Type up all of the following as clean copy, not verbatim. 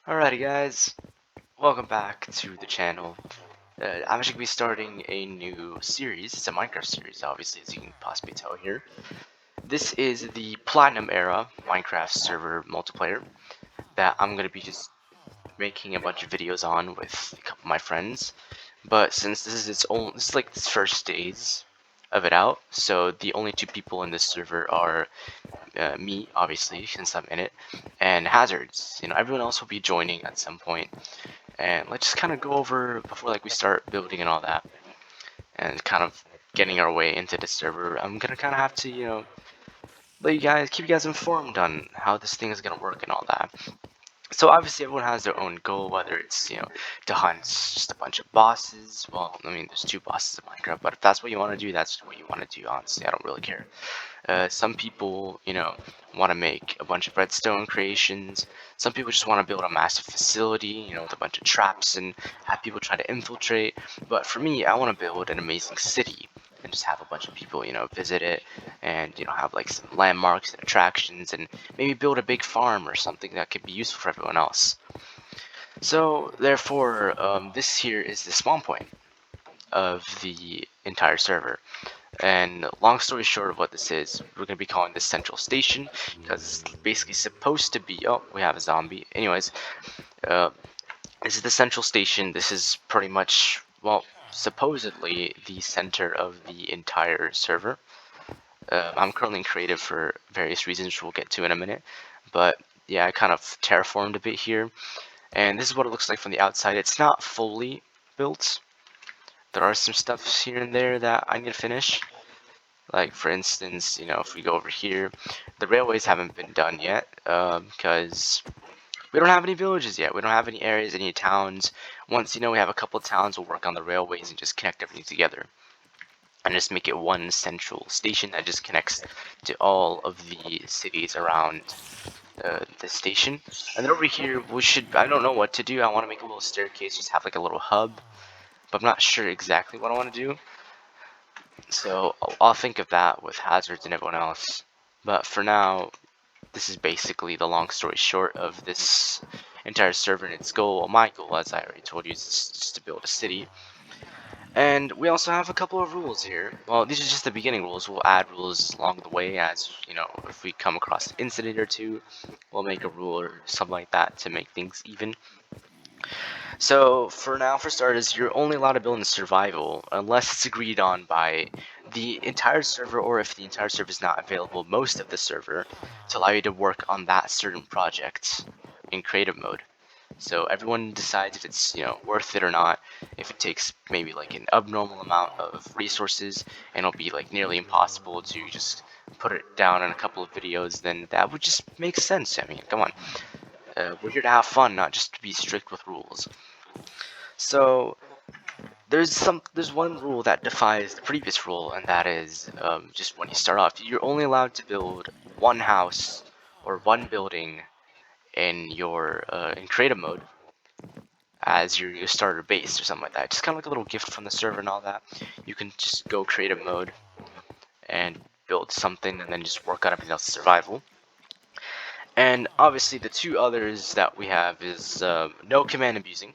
Alrighty guys, welcome back to the channel. I'm actually going to be starting a new series. It's a Minecraft series, obviously, as you can possibly tell here. This is the Platinum Era Minecraft server multiplayer that I'm going to be just making a bunch of videos on with a couple of my friends. But since this is like its first days of it out, so the only two people in this server are me, obviously, since I'm in it, and Hazards. Everyone else will be joining at some point. And let's just kind of go over before we start building and all that, and kind of getting our way into the server. I'm gonna kind of have to let you guys keep you guys informed on how this thing is gonna work and all that. So obviously everyone has their own goal, whether it's to hunt just a bunch of bosses. Well, I mean there's two bosses in Minecraft, but if that's what you want to do, that's what you want to do. Honestly, I don't really care. Some people, want to make a bunch of redstone creations. Some people just want to build a massive facility, with a bunch of traps and have people try to infiltrate. But for me, I want to build an amazing city and just have a bunch of people, visit it and, have like some landmarks and attractions and maybe build a big farm or something that could be useful for everyone else. So, therefore, this here is the spawn point of the entire server. And long story short of what this is, we're going to be calling this Central Station because it's basically supposed to be. Oh, we have a zombie. Anyways, uh, this is the Central Station. This is pretty much, well, supposedly the center of the entire server. I'm currently in creative for various reasons, which we'll get to in a minute. But yeah, I kind of terraformed a bit here. And this is what it looks like from the outside. It's not fully built. There are some stuff here and there that I need to finish. Like, for instance, if we go over here, the railways haven't been done yet because we don't have any villages yet. We don't have any areas, any towns. Once, we have a couple of towns, we'll work on the railways and just connect everything together. And just make it one central station that just connects to all of the cities around the station. And then over here, I don't know what to do. I want to make a little staircase, just have like a little hub. But I'm not sure exactly what I want to do. So I'll think of that with Hazards and everyone else. But for now, this is basically the long story short of this entire server and its goal. Well, my goal, as I already told you, is just to build a city. And we also have a couple of rules here. Well, these are just the beginning rules. We'll add rules along the way as, if we come across an incident or two, we'll make a rule or something like that to make things even. So for now, for starters, you're only allowed to build in survival unless it's agreed on by the entire server, or if the entire server is not available, most of the server, to allow you to work on that certain project in creative mode. So everyone decides if it's worth it or not. If it takes maybe like an abnormal amount of resources and it'll be like nearly impossible to just put it down in a couple of videos, then that would just make sense. I mean, come on. We're here to have fun, not just to be strict with rules. So there's one rule that defies the previous rule, and that is just when you start off, you're only allowed to build one house or one building in your in creative mode as your starter base or something like that. Just kind of like a little gift from the server and all that. You can just go creative mode and build something, and then just work on everything else survival. And obviously, the two others that we have is no command abusing.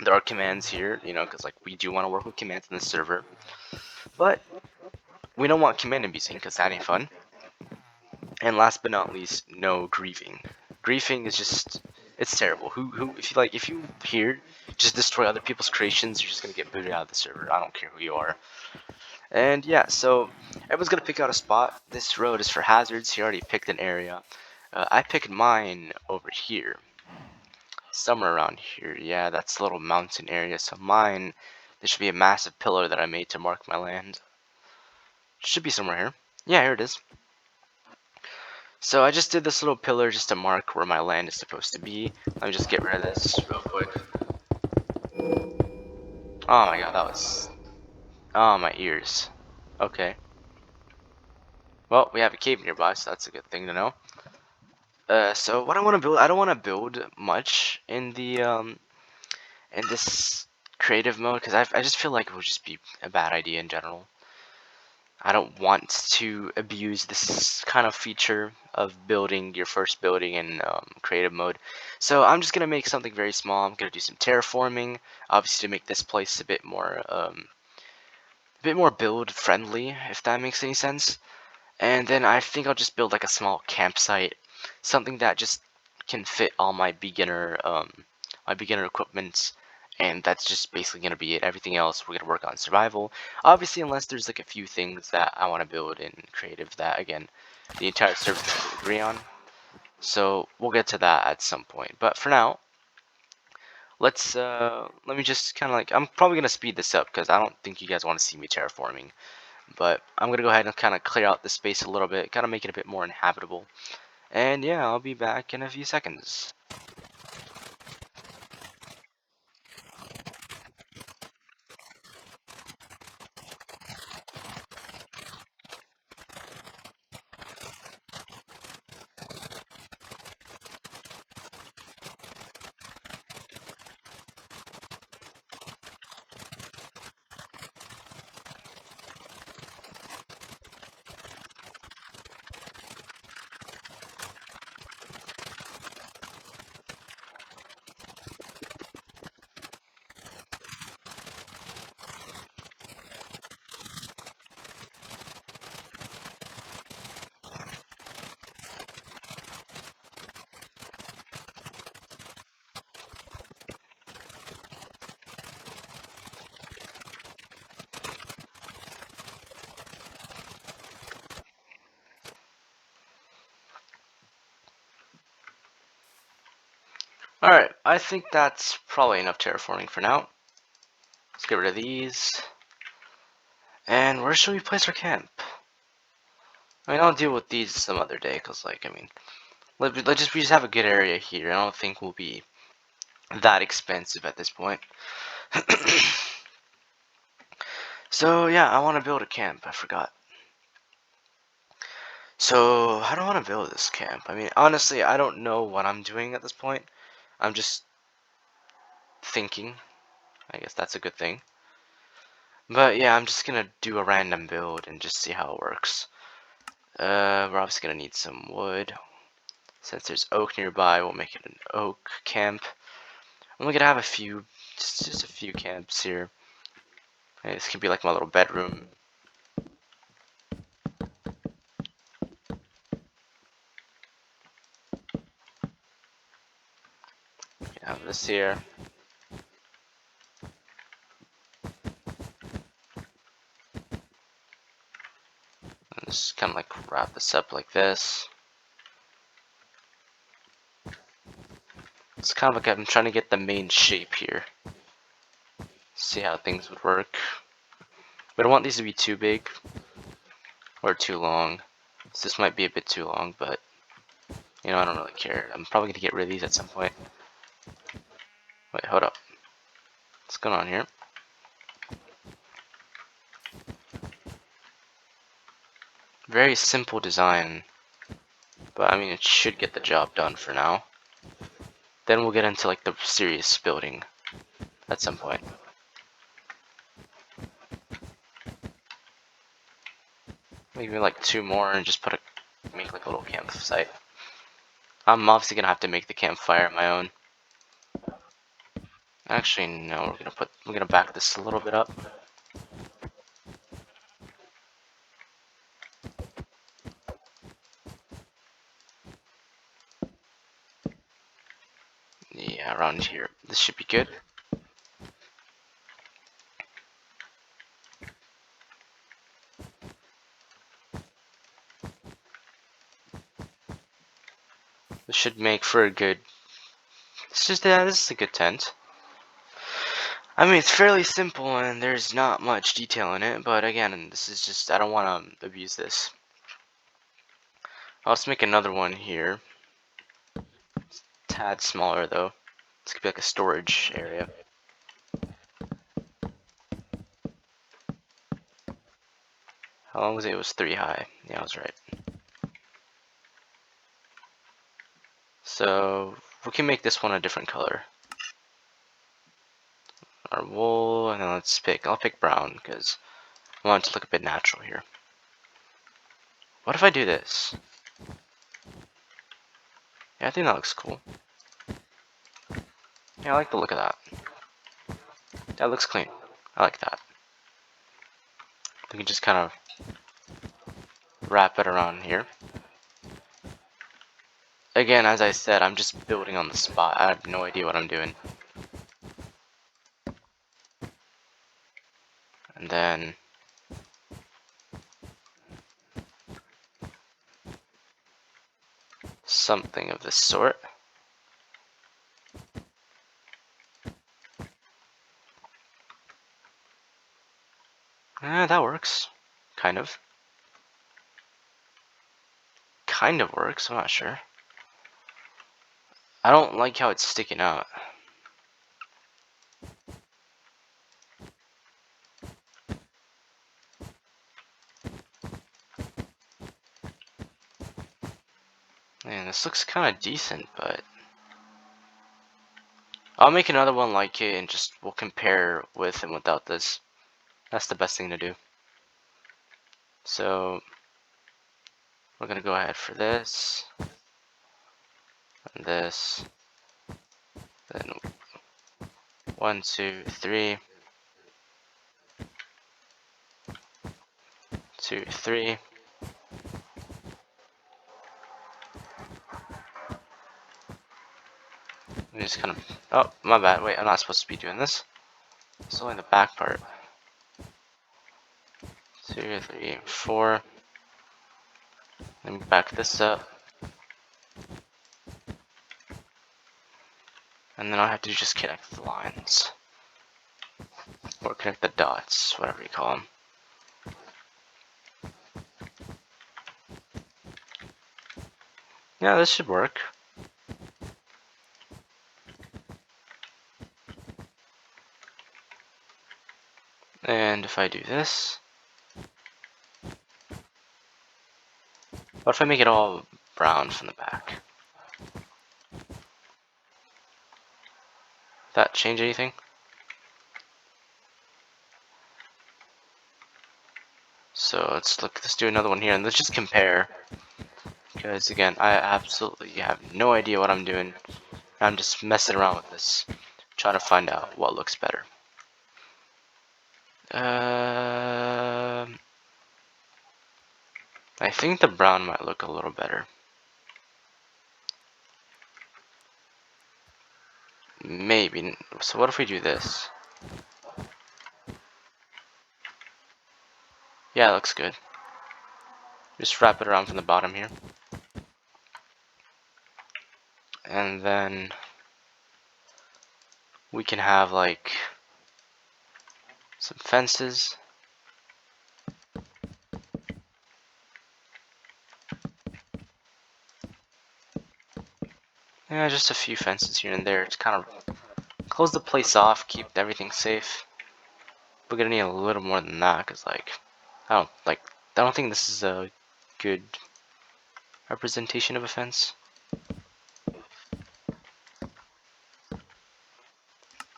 There are commands here, because like we do want to work with commands in the server, but we don't want command abusing because that ain't fun. And last but not least, no grieving. Grieving is just, it's terrible. Who if you here just destroy other people's creations, you're just gonna get booted out of the server. I don't care who you are. And yeah, so everyone's gonna pick out a spot. This road is for Hazards. He already picked an area. I picked mine over here, somewhere around here. Yeah, that's a little mountain area. So mine, there should be a massive pillar that I made to mark my land. Should be somewhere here. Yeah, here it is. So I just did this little pillar just to mark where my land is supposed to be. Let me just get rid of this real quick. Oh my god, that was... Oh, my ears. Okay. Well, we have a cave nearby, so that's a good thing to know. So what I want to build, I don't want to build much in the, in this creative mode, because I just feel like it would just be a bad idea in general. I don't want to abuse this kind of feature of building your first building in creative mode. So I'm just gonna make something very small. I'm gonna do some terraforming, obviously to make this place a bit more build friendly, if that makes any sense. And then I think I'll just build like a small campsite, something that just can fit all my beginner equipment, and that's just basically gonna be it. Everything else we're gonna work on survival. Obviously, unless there's like a few things that I want to build in creative that again the entire server doesn't agree on. So we'll get to that at some point. But for now, let me just kind of like I'm probably gonna speed this up because I don't think you guys want to see me terraforming. But I'm gonna go ahead and kind of clear out the space a little bit, kind of make it a bit more inhabitable. And yeah, I'll be back in a few seconds. Alright, I think that's probably enough terraforming for now. Let's get rid of these. And where should we place our camp? I mean, I'll deal with these some other day, because, like, I mean, we just have a good area here. I don't think we'll be that expensive at this point. So, yeah, I want to build a camp. I forgot. So, how do I want to build this camp? I mean, honestly, I don't know what I'm doing at this point. I'm just thinking. I guess that's a good thing. But yeah, I'm just gonna do a random build and just see how it works. We're obviously gonna need some wood. Since there's oak nearby, we'll make it an oak camp. I'm gonna have a few, just a few camps here. Okay, this could be like my little bedroom. Have this here. And just kind of like wrap this up like this. It's kind of like I'm trying to get the main shape here. See how things would work. We don't want these to be too big or too long. So this might be a bit too long, but you know, I don't really care. I'm probably gonna get rid of these at some point. Wait, hold up. What's going on here? Very simple design, but I mean, it should get the job done for now. Then we'll get into like the serious building at some point. Maybe like two more and just make like a little campsite. I'm obviously gonna have to make the campfire on my own. Actually, no, we're gonna back this a little bit up. Yeah, around here. This should be good. This should make for a good. This is a good tent. I mean, it's fairly simple and there's not much detail in it, but again, this is just, I don't want to abuse this. I'll just make another one here. Tad smaller though. This could be like a storage area. How long was it? It was 3 high. Yeah, I was right. So we can make this one a different color. Our wool, and then I'll pick brown because I want it to look a bit natural here. What if I do this? Yeah, I think that looks cool. Yeah, I like the look of that. That looks clean. I like that. We can just kind of wrap it around here. Again, as I said, I'm just building on the spot. I have no idea what I'm doing. And then something of this sort. That works. Kind of. Kind of works, I'm not sure. I don't like how it's sticking out. Man, this looks kind of decent, but I'll make another one like it and just we'll compare with and without this. That's the best thing to do. So we're gonna go ahead for this and this. Then 1, 2, 3, 2, 3. And just kind of. Oh, my bad. Wait, I'm not supposed to be doing this. It's only the back part. 2, 3, 4. Let me back this up. And then I'll have to just connect the lines. Or connect the dots, whatever you call them. Yeah, this should work. And if I do this, what if I make it all brown from the back? That change anything? So let's do another one here, and let's just compare. Because again, I absolutely have no idea what I'm doing. I'm just messing around with this, trying to find out what looks better. I think the brown might look a little better. Maybe. So what if we do this? Yeah, it looks good. Just wrap it around from the bottom here. And then we can have like some fences. Yeah, just a few fences here and there to kind of close the place off, keep everything safe. We're gonna need a little more than that, cause like, I don't think this is a good representation of a fence.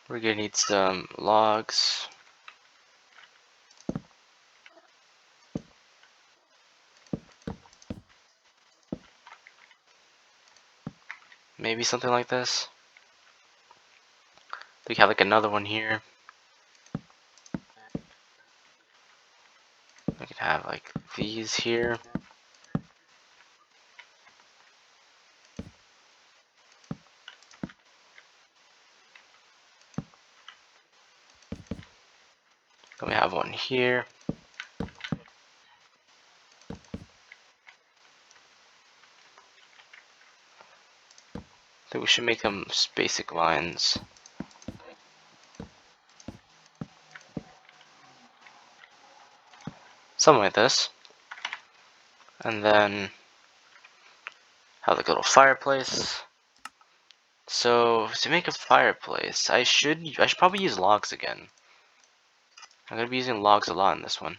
We're gonna need some logs. Maybe something like this. We have like another one here. We could have like these here. Then we have one here. I think we should make them basic lines. Something like this. And then have like a little fireplace. So to make a fireplace, I should probably use logs again. I'm gonna be using logs a lot in this one.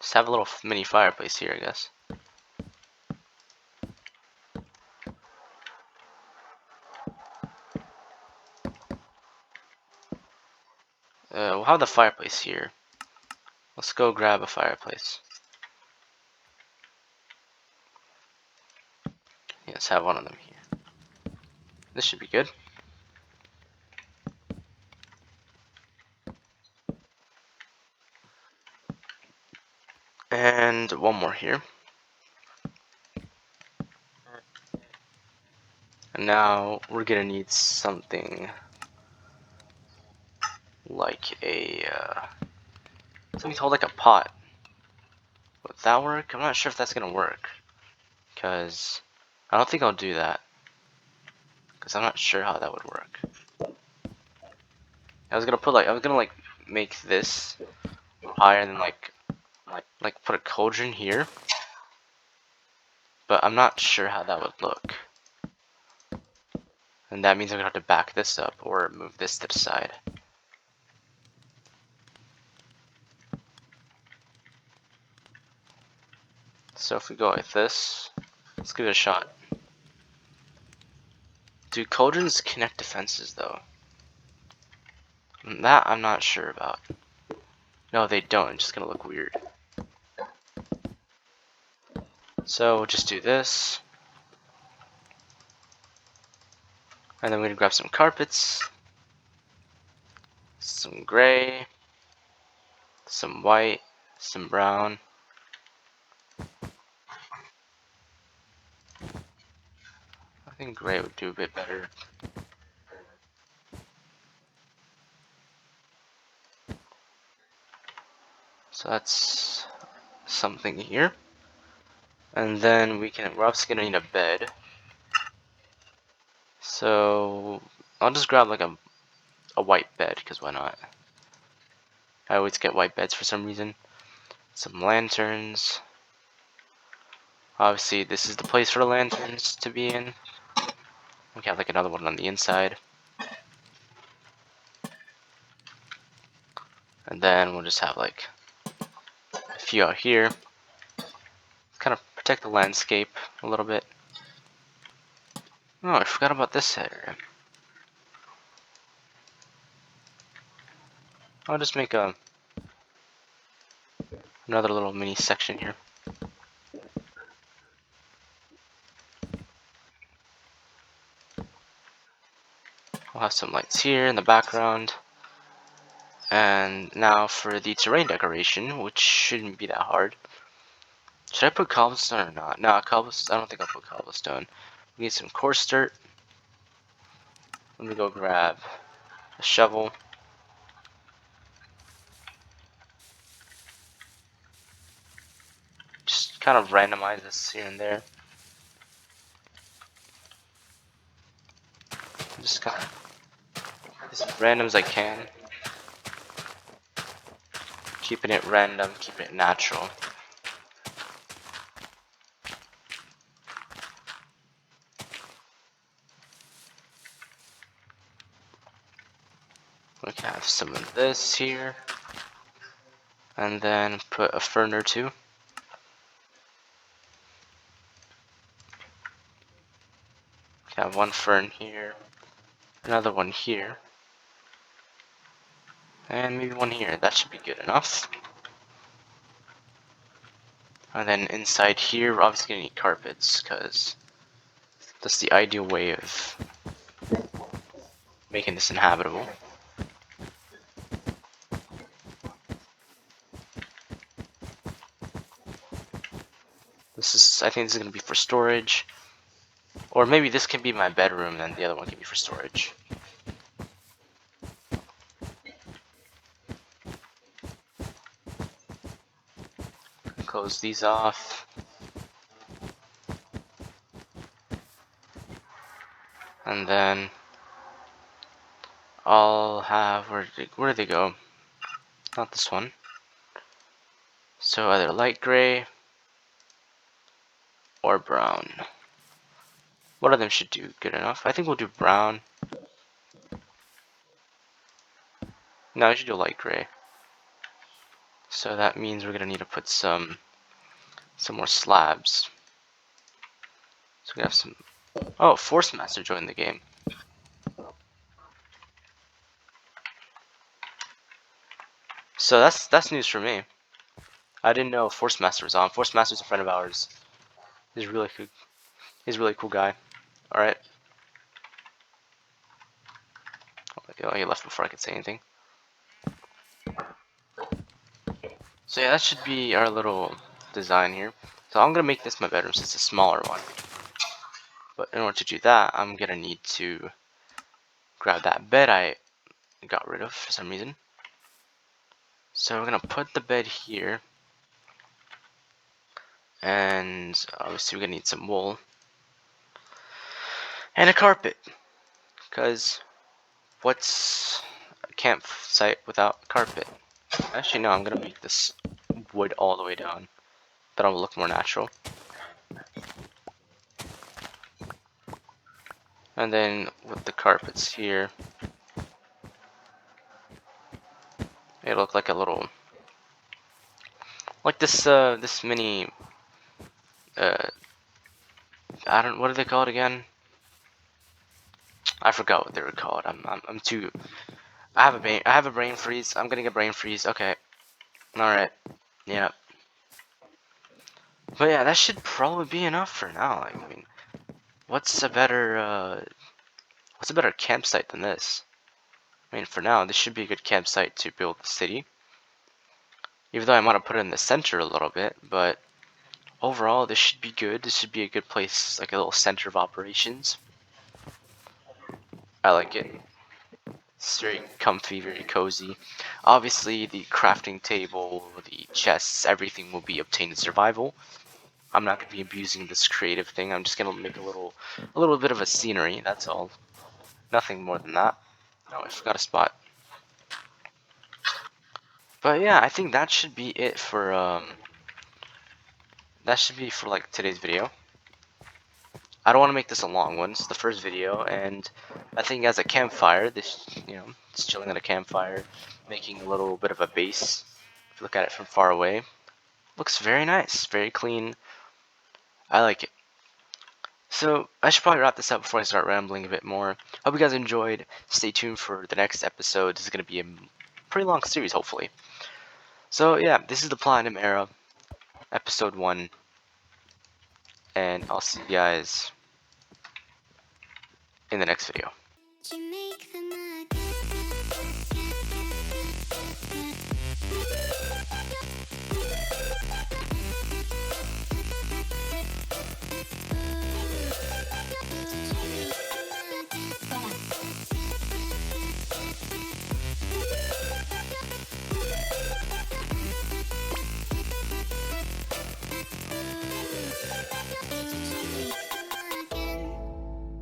Just have a little mini fireplace here, I guess. We'll have the fireplace here. Let's go grab a fireplace. Let's have one of them here. This should be good. And one more here. And now we're gonna need something like a something to hold like a pot. Would that work? I'm not sure if that's gonna work, because I don't think I'll do that, because I'm not sure how that would work. I was gonna like make this higher and then like put a cauldron here, but I'm not sure how that would look. And that means I'm gonna have to back this up or move this to the side. So if we go like this, let's give it a shot. Do cauldrons connect to fences though? That I'm not sure about. No, they don't. It's just gonna look weird. So we'll just do this. And then we're gonna grab some carpets, some gray, some white, some brown. I think gray would do a bit better. So that's something here. And then we're obviously gonna need a bed. So I'll just grab like a white bed, because why not? I always get white beds for some reason. Some lanterns. Obviously this is the place for the lanterns to be in. We have like another one on the inside. And then we'll just have like a few out here. Kind of protect the landscape a little bit. Oh, I forgot about this area. I'll just make another little mini section here. We'll have some lights here in the background. And now for the terrain decoration, which shouldn't be that hard. Should I put cobblestone or not? No, cobblestone. I don't think I'll put cobblestone. We need some coarse dirt. Let me go grab a shovel. Just kind of randomize this here and there. Just kind of as random as I can. Keeping it random, keeping it natural. We can have some of this here. And then put a fern or two. We can have one fern here. Another one here. And maybe one here. That should be good enough. And then inside here, we're obviously gonna need carpets, because that's the ideal way of making this inhabitable. I think this is gonna be for storage. Or maybe this can be my bedroom, and the other one can be for storage. Close these off. And then I'll have, where do they go? Not this one. So either light gray or brown. One of them should do good enough. I think we'll do brown. No, I should do light gray. So that means we're gonna need to put some more slabs. So we have some. Oh, Force Master joined the game. So that's news for me. I didn't know Force Master was on. Force Master's a friend of ours. He's really good. He's a really cool guy. Alright. Oh, he left before I could say anything. So yeah, that should be our little design here. So I'm gonna make this my bedroom since it's a smaller one. But in order to do that, I'm gonna need to grab that bed I got rid of for some reason. So we're gonna put the bed here. And obviously we're gonna need some wool. And a carpet. Because what's a campsite without carpet? Actually no, I'm gonna make this wood all the way down. That'll look more natural. And then with the carpets here, it'll look like a little, like this mini, I don't, what are they called again? I forgot what they were called. I'm too. I have a brain freeze. I'm getting a brain freeze. Okay. All right. Yeah. But yeah, that should probably be enough for now. Like, I mean, what's a better campsite than this? I mean, for now, this should be a good campsite to build the city. Even though I want to put it in the center a little bit, but overall, this should be good. This should be a good place, like a little center of operations. I like it. It's very comfy, very cozy. Obviously, the crafting table, the chests, everything will be obtained in survival. I'm not going to be abusing this creative thing. I'm just going to make a little bit of a scenery. That's all. Nothing more than that. Oh, I forgot a spot. But yeah, I think that should be it for like today's video. I don't want to make this a long one. It's the first video, and I think as a campfire, this, just chilling at a campfire, making a little bit of a base. If you look at it from far away, looks very nice, very clean. I like it. So I should probably wrap this up before I start rambling a bit more. Hope you guys enjoyed. Stay tuned for the next episode. This is going to be a pretty long series, hopefully. So yeah, this is the Platinum Era, episode 1, and I'll see you guys in the next video.